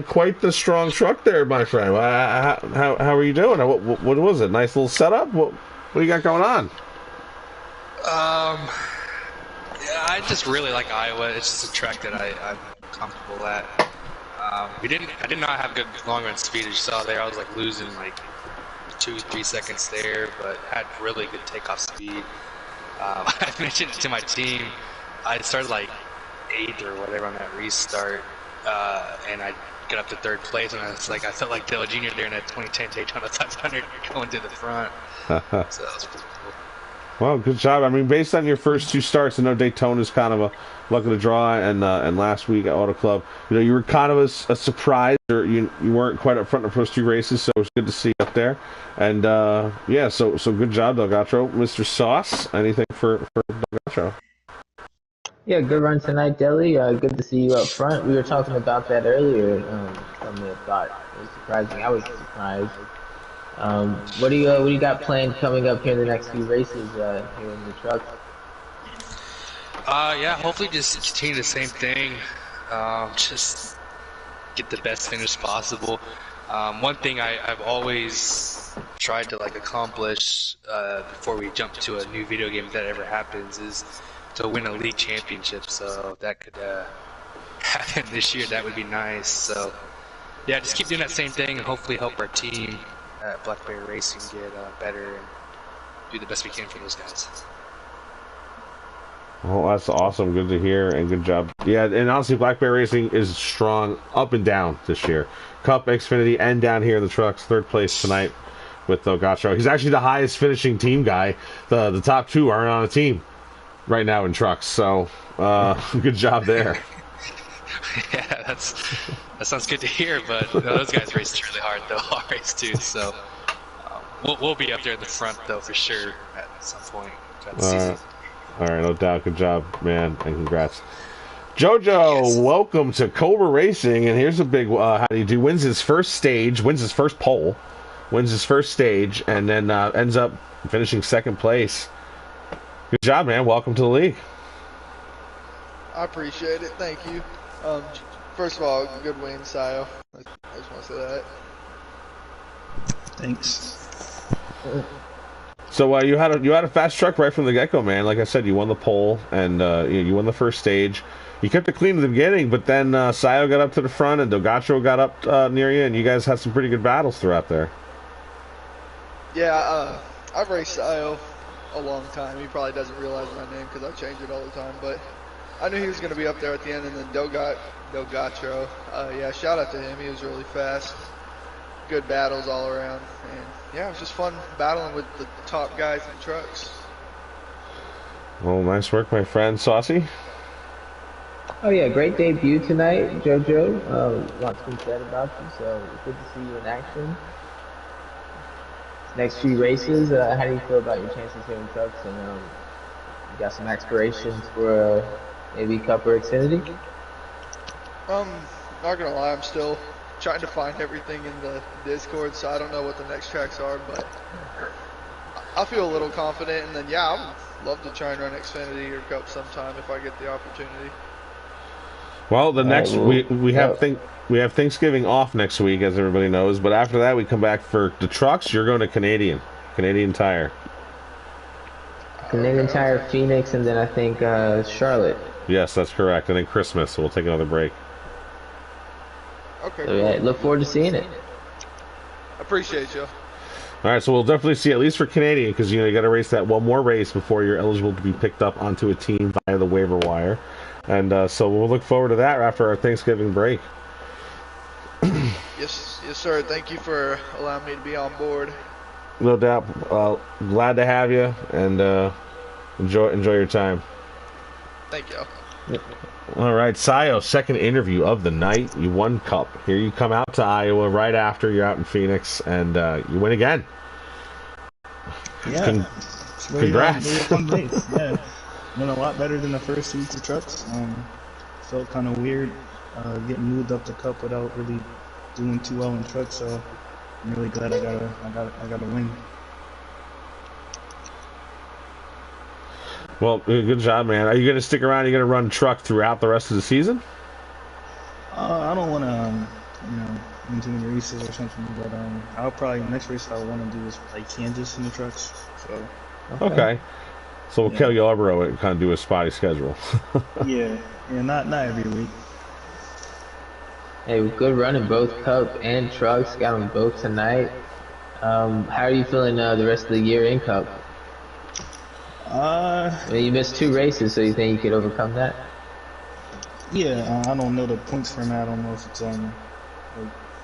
quite the strong truck there, my friend. How are you doing? What was it? Nice little setup. What do you got going on? Yeah, I just really like Iowa. It's just a track that I'm comfortable at. I did not have good long run speed as you saw there. I was like losing like 2-3 seconds there, but had really good takeoff speed. I mentioned it to my team. I started like 8th or whatever on that restart, and I got up to 3rd place, and I felt like Dale Jr. there in that 2010 Daytona 500 going to the front. So that was pretty cool. Well, good job. I mean, based on your first 2 starts, I know Daytona's kind of a luck of the draw, and last week at Auto Club, you were kind of a surprise, or you weren't quite up front in the first 2 races, so it was good to see you up there. And yeah, so good job, Del Gatro. Mr. Sauce, anything for Del Gatro? Yeah, good run tonight, Deli. Good to see you up front. We were talking about that earlier. Something that thought was surprising. I was surprised. What do you got planned coming up here in the next few races here in the trucks? Yeah, hopefully just continue the same thing. Just get the best finish possible. One thing I've always tried to like accomplish before we jump to a new video game, if that ever happens, is to win a league championship. So if that could happen this year, that would be nice. So yeah, just keep doing that same thing and hopefully help our team at Blackberry Racing get better and do the best we can for those guys. Well, that's awesome. Good to hear, and good job. Yeah, and honestly, Blackberry Racing is strong up and down this year. Cup, Xfinity, and down here in the trucks. Third place tonight with Gacho. He's actually the highest finishing team guy. The top two aren't on a team right now in trucks, so good job there. Yeah, that sounds good to hear, but those guys raced really hard, though. I'll race too, so we'll be up there in the front, though, for sure, at some point throughout the season. All right, no doubt. Good job, man, and congrats. Jojo, yes. Welcome to Cobra Racing, and here's a big how do you do? Wins his first stage, wins his first pole, wins his first stage, and then ends up finishing second place. Good job, man. Welcome to the league. I appreciate it. Thank you. First of all, good win, Sayo. I just want to say that. Thanks. So you had a fast truck right from the get-go, man. Like I said, you won the pole, and you won the first stage. You kept it clean at the beginning, but then Sayo got up to the front, and Dogacho got up near you, and you guys had some pretty good battles throughout there. Yeah, I've raced Sayo a long time. He probably doesn't realize my name because I change it all the time, but I knew he was going to be up there at the end, and then Dogacho. Yeah, shout out to him. He was really fast. Good battles all around, and yeah, it was just fun battling with the top guys in trucks. Well, nice work, my friend. Saucy? Oh yeah, great debut tonight, JoJo. Lots been said about you, so good to see you in action. Next few races, how do you feel about your chances here in trucks? And you got some aspirations for maybe Cup or Xfinity? Not gonna lie, I'm still trying to find everything in the Discord, so I don't know what the next tracks are, but I feel a little confident, and then yeah, I would love to try and run Xfinity or Cup sometime if I get the opportunity. Well, the next we have Thanksgiving off next week, as everybody knows, but after that we come back for the trucks. You're going to Canadian Tire. Canadian Tire, Phoenix, and then I think Charlotte. Yes, that's correct. And then Christmas, so we'll take another break. Okay. So, yeah, look forward to seeing it. Appreciate you. All right, so we'll definitely see, at least for Canadian, because you got to race that one more race before you're eligible to be picked up onto a team via the waiver wire, and so we'll look forward to that after our Thanksgiving break. Yes, sir. Thank you for allowing me to be on board. No doubt. Glad to have you, and enjoy your time. Thank you. All right, Sayo, second interview of the night. You won Cup. Here you come out to Iowa right after you're out in Phoenix, and you win again. Yeah. Congrats. Fun race. Yeah. Went a lot better than the first week of trucks. Felt kind of weird getting moved up to Cup without really doing too well in trucks, so I'm really glad I got a win. Well, good job, man. Are you going to stick around? Are you going to run truck throughout the rest of the season? I don't want to, win too many races or something, but I'll probably, next race I want to do is like Kansas in the trucks. So. Okay. So we'll Kelly Yarborough and kind of do a spotty schedule. yeah, not every week. Hey, good run in both Cup and trucks. Got them both tonight. How are you feeling the rest of the year in Cup? You missed 2 races, so you think you could overcome that? Yeah, I don't know the points format. I don't know if it's like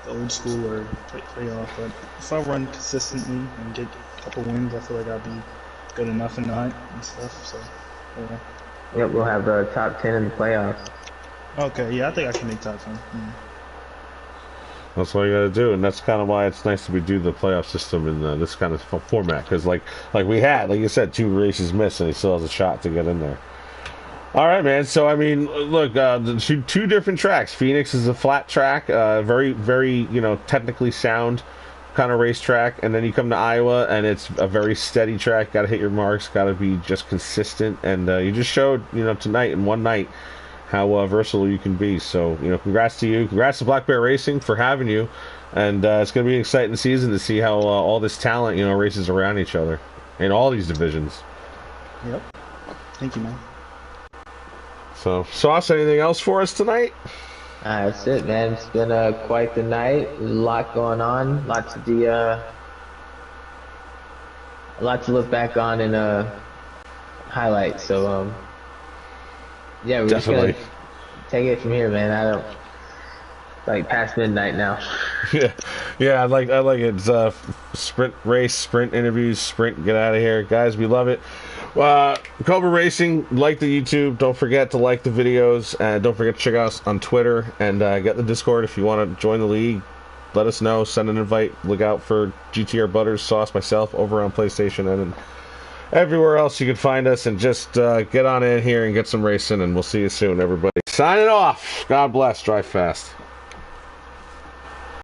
the old school or playoff, but if I run consistently and get a couple wins, I feel like I'll be good enough in the hunt and stuff. So, yeah. Yep, we'll have the top 10 in the playoffs. Okay, yeah, I think I can make top 10. That's all you got to do, and that's kind of why it's nice to do the playoff system in this kind of format, because like we had, like you said, 2 races missed, and he still has a shot to get in there. All right, man. So I mean, look, the two different tracks. Phoenix is a flat track, very, very, technically sound kind of racetrack, and then you come to Iowa, and it's a very steady track. Got to hit your marks. Got to be just consistent, and you just showed, tonight in one night how versatile you can be. So, congrats to you. Congrats to Black Bear Racing for having you, and it's going to be an exciting season to see how all this talent, races around each other in all these divisions. Yep. Thank you, man. So, Sauce, anything else for us tonight? That's it, man. It's been quite the night. There's a lot going on. Lots to be a lot to look back on and highlight. So yeah, we're Definitely. just gonna take it from here, man. I don't like past midnight now. Yeah. I like it. It's sprint race, sprint interviews, sprint. Get out of here, guys. We love it. Cobra Racing, like the YouTube. Don't forget to like the videos, and don't forget to check us on Twitter and get the Discord if you want to join the league. Let us know. Send an invite. Look out for GTR Butters, Sauce, myself over on PlayStation and everywhere else you can find us. And just get on in here and get some racing. And we'll see you soon, everybody. Signing off. God bless. Drive fast.